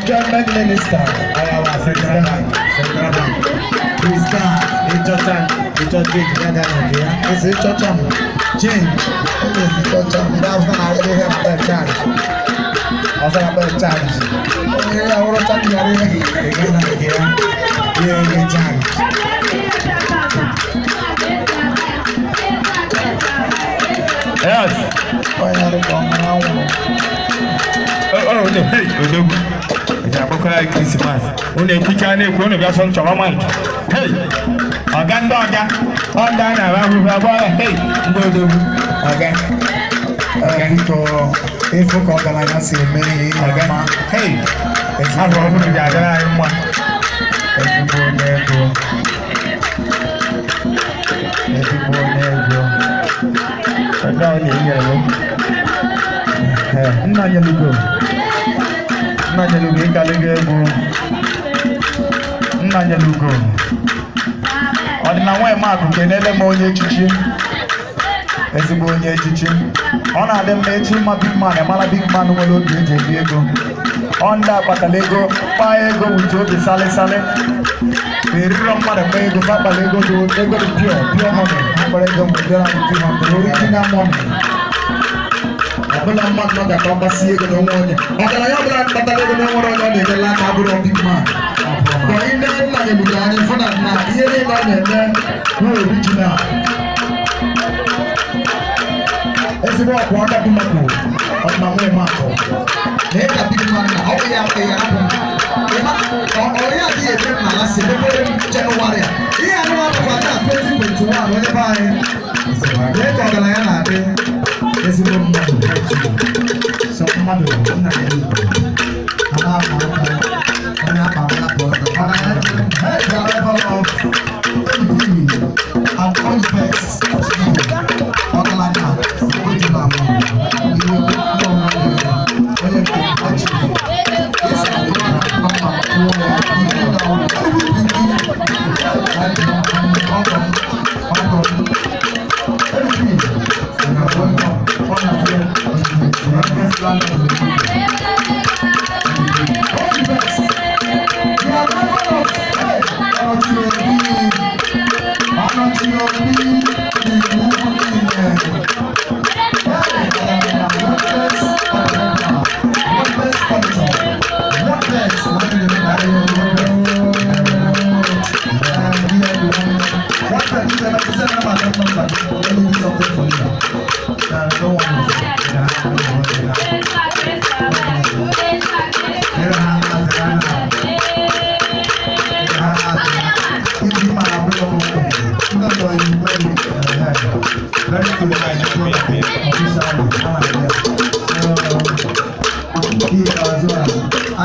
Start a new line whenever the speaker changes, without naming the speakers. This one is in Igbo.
Government Minister, our Central Bank. It's a change. That's when I really have that charge. Also, I better charge. Okay, I want to talk to you again. Yeah, charge.
Yes. Oh, no, hey, it's a book like Christmas. Only teacher and a crony got some to Mike. Hey, I got dog, on down around with a boy. Hey, go.
Okay. If you call the line, I see many.
Hey, it's not going to gather. I'm one. Nanyalugo. Ọdịna nwa Mark nke n'ele m onye echichi. Ezigbo onye echichi. Ọ na-adị mma echi ma big man, emala big man nwere obi eji ebi ego. Ọ ndị akpatala ego, kpaa ego wuche obi sale. Eriro mmadụ kpaa ego, kpakpala ego dị pure money. Akpara ego mgbe bịara m 200, original money. Ọbụla mmadụ nọ ga-akọ mgbasi ego na onwe onye. Ọgaranya ọbụla kpatara ego na onwere onye ọ na-enyela aka abụrụ big man. But in the end, I am going for that now. Here they are, no original. As you walk, walk up to Mako, on my way, Marco. They are big man. How we are paying up. Or you are here, last January. Here, I know about that 2021. When you buy it, they talk a lion. There's a little so, mother,